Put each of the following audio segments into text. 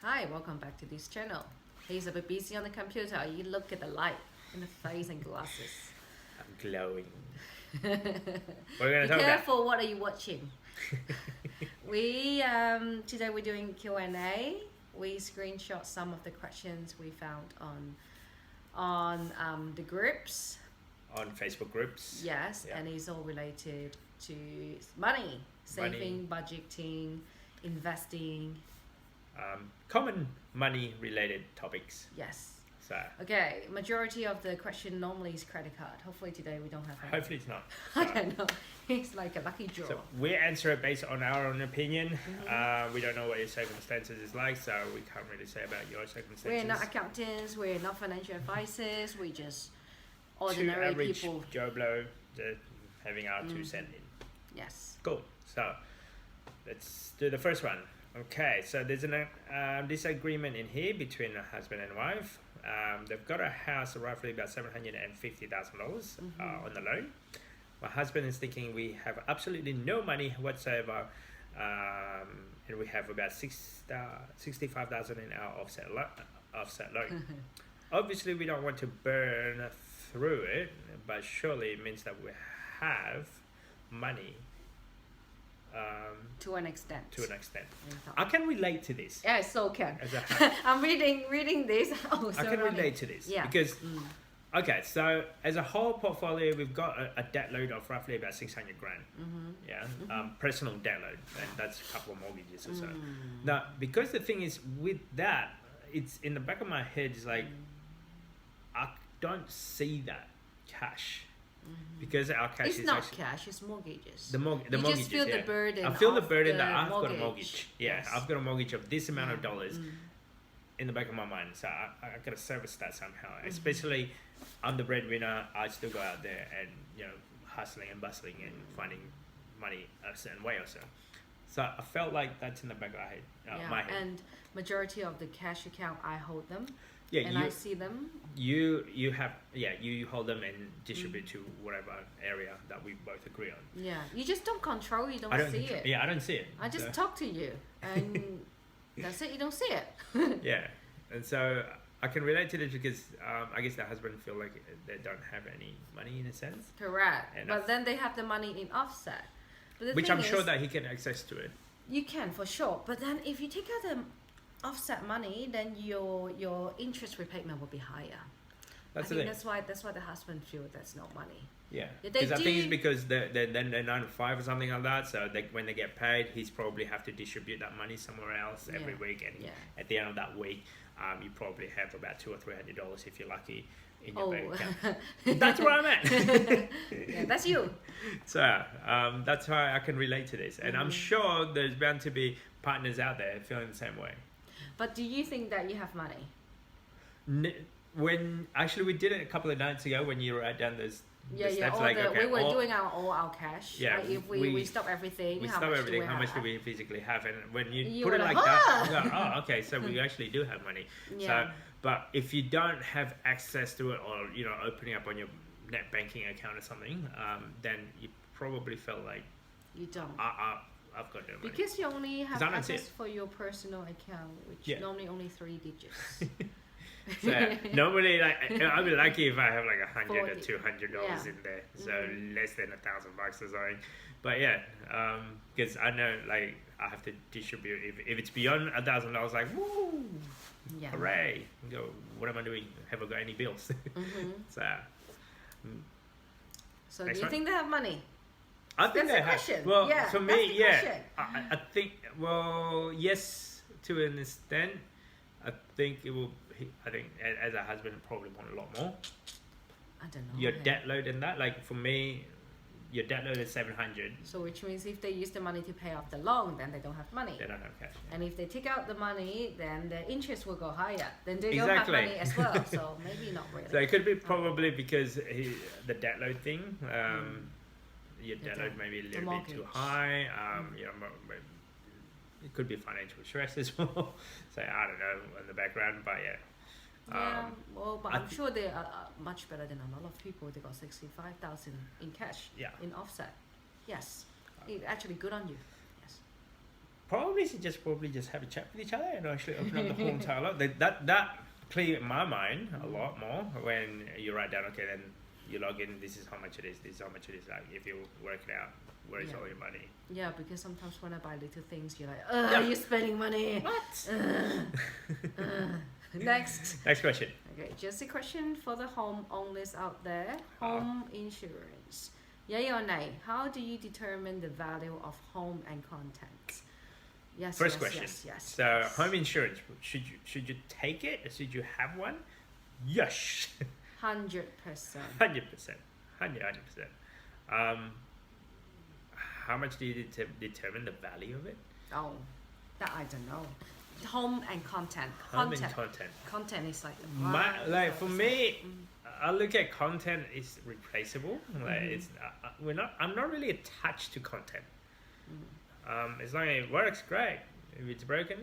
Hi, welcome back to this channel. He's a bit busy on the computer. You look at the light in the face and glasses. I'm glowing. What are we going to Be talk careful, what are you watching? Today we're doing Q&A. We screenshot some of the questions we found on the groups. On Facebook groups. Yes, Yeah. and it's all related to money, saving, budgeting, investing. Common money related topics. Yes. So Okay, majority of the question normally is credit card. Hopefully today we don't have any. hopefully it's not. I don't know. It's like a lucky draw. So we answer it based on our own opinion. We don't know what your circumstances is like, so we can't really say about your circumstances. We're not accountants, we're not financial advisors, we're just Two ordinary average people. Joe Blow just having our 2 cents in. Yes. Cool. So let's do the first one. Okay, so there's a disagreement in here between a husband and wife. They've got a house roughly about $750,000 on the loan. My husband is thinking we have absolutely no money whatsoever, and we have about $65,000 in our offset loan. Obviously, we don't want to burn through it, but surely it means that we have money. To an extent. I can relate to this. Yeah, so can. As a I'm reading this. Oh, so I can funny. relate to this Yeah. because, okay, so as a whole portfolio, we've got a debt load of roughly about 600 grand. Yeah, personal debt load, and that's a couple of mortgages or so. Now, because the thing is with that, it's in the back of my head. It's like I don't see that cash. Because our cash It's is not actually cash, it's mortgages. the you mortgages. just feel the burden. I feel the of burden the that I've got a mortgage. mortgage. Yeah, Yes. I've got a mortgage of this amount of dollars in the back of my mind. So I got to service that somehow. Especially, I'm the breadwinner. I still go out there and hustling and bustling and finding money a certain way or so. So I felt like that's in the back of my head. And majority of the cash account, I hold them. Yeah, and I see them. You hold them and distribute to whatever area that we both agree on. Yeah, you just don't control. You don't see it. Yeah, I don't see it. I just talk to you, and that's it. You don't see it. Yeah, and so I can relate to this because I guess the husband feel like they don't have any money in a sense. Correct. But then they have the money in offset. But Which I'm sure that he can access to it. You can for sure. But then if you take out the offset money, then your interest repayment will be higher. That's the thing. That's why the husband feel that's no money. Yeah, They because I think it's do- because they're 9 to 5 or something like that. So when they get paid, he's probably have to distribute that money somewhere else every week, and at the end of that week, you probably have about $200 or $300 if you're lucky in your bank account. That's where I'm at. Yeah, that's you. So that's why I can relate to this, and I'm sure there's bound to be partners out there feeling the same way. But do you think that you have money? When actually we did it a couple of nights ago when you wrote down those. Yeah. We were doing all our cash. Yeah, like if we stop everything. We how stop much everything. Do we How much have? do we physically have? And when you You put were it like like, that, you go, oh, okay, so we actually do have money. Yeah. So, but if you don't have access to it, or opening up on your net banking account or something, then you probably felt like You don't. I've got no money. Because you only have 'Cause I don't see access it. for your personal account, which normally only 3 digits. So normally, like I'd be lucky if I have like $100 or 40. $200 in there, so less than $1,000 or something. But yeah, because I know like I have to distribute. If it's beyond $1,000, like woo, hooray! I go, what am I doing? Have I got any bills? So do you think they have money? I think That's they the have. question. Well, Yeah, for that's me, the question. I think. Well, yes, to an extent. I think it will. I think as a husband, probably want a lot more. I don't know. Your debt load and that, like for me, your debt load is 700. So which means if they use the money to pay off the loan, then they don't have money. They don't have cash. And if they take out the money, then the interest will go higher. Then they don't Exactly. have money as well. So maybe not really. So it could be probably because the debt load thing. Your debt load may be a little bit too high. It could be financial stress as well. So I don't know in the background, but yeah. But I'm sure they are much better than a lot of people. They got 65,000 in cash. Yeah. In offset. Yes. It's actually good on you. Yes. probably should probably just have a chat with each other and actually open up the whole entire lot. That clear in my mind a lot more when you write down, okay, then you log in, this is how much it is, this is how much it is. Like if you work it out, where is all your money? Yeah, because sometimes when I buy little things, you're like, you're spending money. What? Next. Next question. Okay, just a question for the home owners out there. Home insurance. Yay or nay? How do you determine the value of home and contents? Yes. First question. Yes. So home insurance, should you take it? Should you have one? Yes. 100%. 100%. 100%. How much do you determine the value of it? Oh, that I don't know. Home and content. Home and content. Content is like for me, I look at content is replaceable. Like it's I'm not really attached to content. As long as it works, great. If it's broken,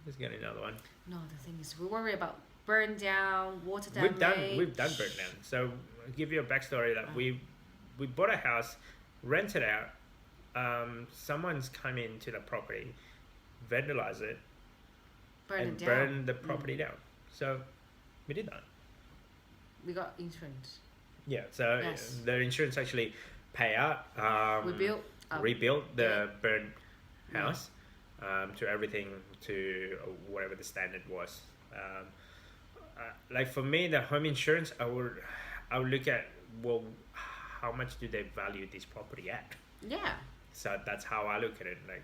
just get another one. No, the thing is, we worry about burn down, water damage. We've done burn down. So I'll give you a backstory that we bought a house, rented out. Someone's come into the property, vandalize it, burn the property down. So we did that. We got insurance. Yeah. So the insurance actually pay out. Rebuilt the burned house to everything to whatever the standard was. Like for me, the home insurance, I would look at, well, how much do they value this property at? Yeah. So that's how I look at it. Like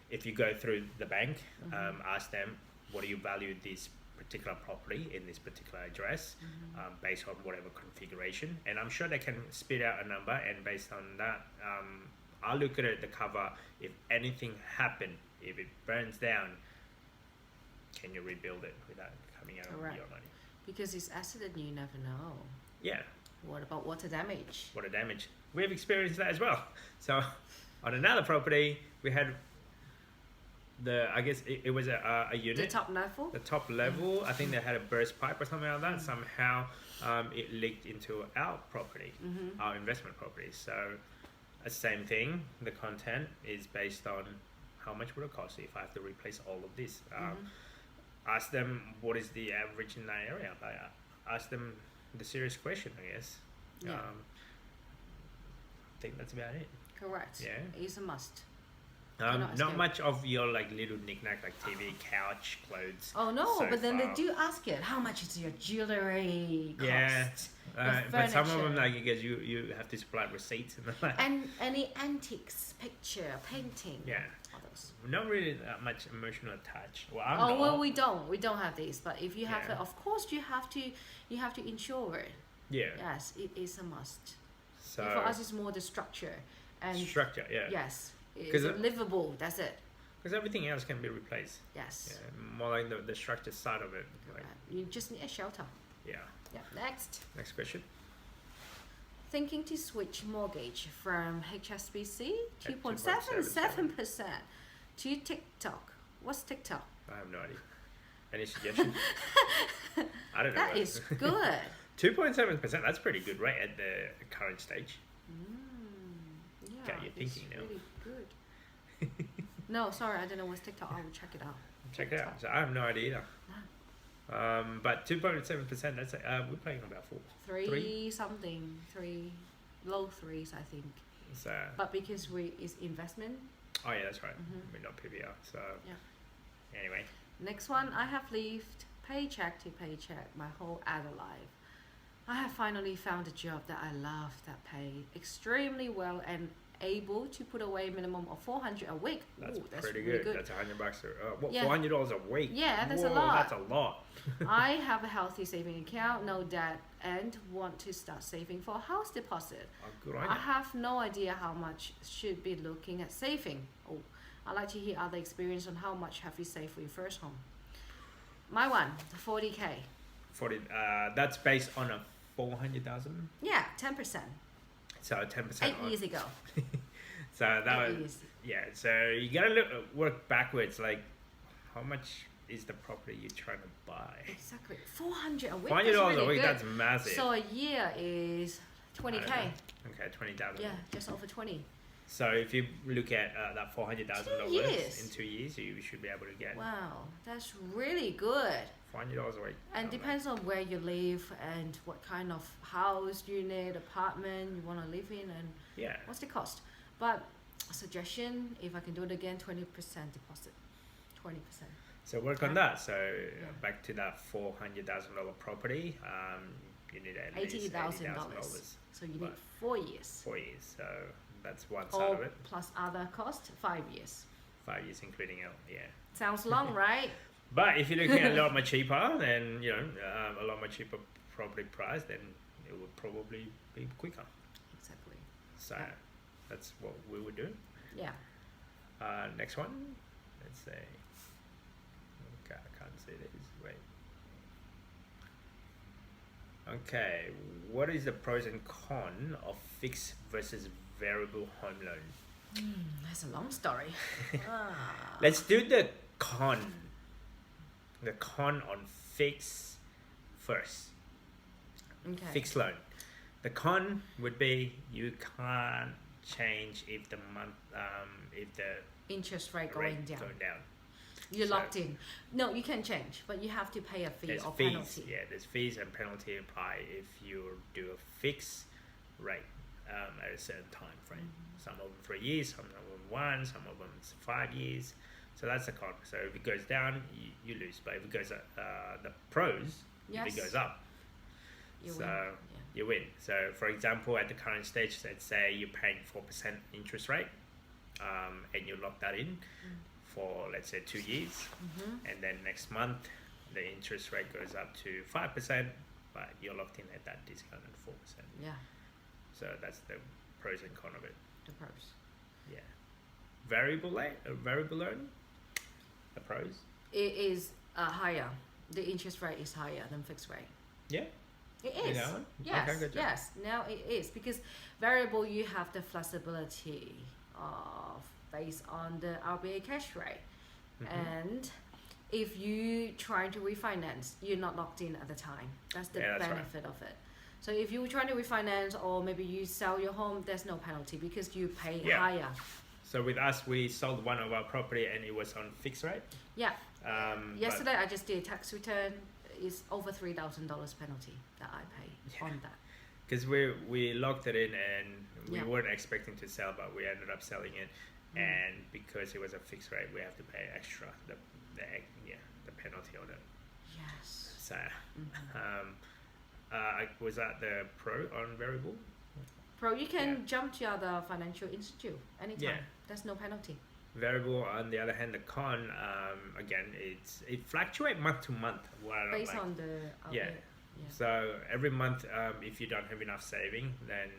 if you go through the bank, ask them, what do you value this particular property in this particular address, based on whatever configuration, and I'm sure they can spit out a number, and based on that, I'll look at it, the cover. If anything happened, if it burns down, can you rebuild it without coming out of your money? Because it's asset and you never know. Yeah. What about water damage? Water damage. We've experienced that as well. So on another property, we had I guess it was a unit. The top level? The top level. I think they had a burst pipe or something like that. Somehow it leaked into our property, our investment property. So same thing. The content is based on how much would it cost if I have to replace all of this. Ask them what is the average in that area. Ask them the serious question, I guess. Yeah. I think that's about it. Correct. Yeah. It's a must. Not much of your like little knick-knack like TV, couch, clothes. Oh no, sofa. but then they do ask it. How much is your jewelry cost? Yeah. The but some of furniture. them, like, you have to supply receipts and like. And any antiques, picture, painting. Yeah. All those. Not really that much emotional attach. Well, I'm not. Well, we don't have this. But if you have Yeah. it, of course you have to insure it. Yeah. Yes, it is a must. So For us, it's more the structure and structure, yeah. yes, it's 'Cause livable. That's it. Because everything else can be replaced. Yes. Yeah. More like the structure side of it. Like, You just need a shelter. yeah. Yeah. Next. Next question. Thinking to switch mortgage from HSBC At 2.77% to TikTok. What's TikTok? I have no idea. Any suggestions? I don't know. That is good. 2.7%. That's pretty good rate at the current stage. Yeah, Got you it's thinking now. really good. No, sorry, I don't know what's TikTok. I will check it out. Check it out. So I have no idea either. But 2.7%. That's we're playing about 4. Three something, low threes, I think. So. But because it's investment. Oh yeah, that's right. We're not PBR. So. Yeah. Anyway. Next one, I have lived paycheck to paycheck my whole adult life. I have finally found a job that I love that pay extremely well and able to put away a minimum of $400 a week. That's Ooh, pretty really good. That's $100. Yeah. $400 a week. Yeah, that's a Whoa, lot. That's a lot. I have a healthy saving account, no debt, and want to start saving for a house deposit. Oh, good on I you. have no idea how much should be looking at saving. Oh, I'd like to hear other experience on how much have you saved for your first home. My one, 40K. 40. That's based on a 400,000. Yeah, 10%. So 10%. 8 years ago. So that 8 was years. yeah. So you gotta work backwards. Like, how much is the property you're trying to buy? Exactly. $400 a week. $400 That's really a week. good. That's massive. So a year is 20K. Okay, 20,000. Yeah, just over 20. So if you look at that $400,000 years. in 2 years, you should be able to get Wow, that's really good. $400 a week. And depends on where you live and what kind of house, unit, apartment you want to live in, and Yeah. what's the cost. But a suggestion, if I can do it again, 20% deposit. 20%. So work on that. So back to that $400,000 property, you need at least $80,000. So you need But 4 years. 4 years. So that's one side Or of it. plus other cost, 5 years. 5 years including it. Yeah. Sounds long, right? But if you're looking at a lot more cheaper, then a lot more cheaper property price, then it would probably be quicker. Exactly. So Yeah. that's what we would do. Yeah. Next one, let's say. Okay, I can't see this. Wait. Okay, what is the pros and cons of fixed versus variable home loan? That's a long story. Let's do the con. The con on fixed first. Okay. Fixed loan. The con would be you can't change if the Interest rate rate going down. down. You're So- locked in. No, you can change, but you have to pay a fee There's or fees. penalty. Yeah, there's fees and penalty apply if you do a fixed rate at a certain time frame. Some of them 3 years, some of them 1, some of them 5 years. So that's the con. So if it goes down, you lose. But if it goes up, the pros, if Yes. it goes up, You so win. Yeah. you win. So for example, at the current stage, let's say you're paying 4% interest rate, and you lock that in for let's say 2 years, and then next month the interest rate goes up to 5%, but you're locked in at that discount at 4%. Yeah, So that's the pros and cons of it. the pros. Yeah. Variable loan, the pros. It is higher. The interest rate is higher than fixed rate. Yeah. It You is. know? Yes, Okay, good job. yes. Now it is because variable you have the flexibility of based on the RBA cash rate, and if you try to refinance, you're not locked in at the time. That's the Yeah, that's right. benefit of it. So if you're trying to refinance or maybe you sell your home, there's no penalty because you pay Yeah. higher. So with us, we sold one of our property and it was on fixed rate. Yeah. But- Yesterday I just did a tax return. It's over $3,000 penalty that I pay on that. Because we locked it in and we Yeah. weren't expecting to sell, but we ended up selling it, and because it was a fixed rate, we have to pay extra the penalty on it. Yes. So, was that the pro on variable? Pro, you can Yeah. jump to other financial institute anytime. Yeah. There's no penalty. Variable, on the other hand, the con, again, it fluctuates month to month. What I don't Based like. on the Yeah. Yeah. So every month, if you don't have enough saving, then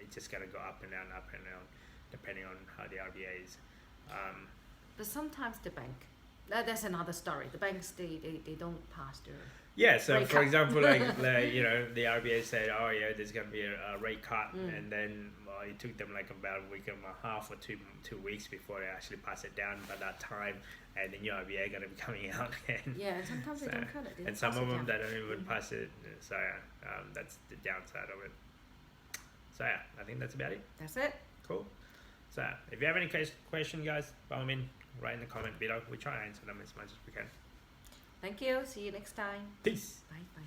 it's just gonna go up and down, depending on how the RBA is. But sometimes the bank, that's another story. The banks, they don't pass through. Yeah. So Rate for cut. example, like the RBA said, oh yeah, there's gonna be a rate cut, and then it took them like about a week and a half or 2 weeks before they actually pass it down by that time, and the new RBA gonna be coming out again. Yeah, and sometimes they So- don't cut it. They And don't some pass of it them down. they don't even pass it. So that's the downside of it. So yeah, I think that's about it. That's it. Cool. So if you have any question, guys, by all means, write in the comment below. We try to answer them as much as we can. Thank you. See you next time. Peace. Bye bye.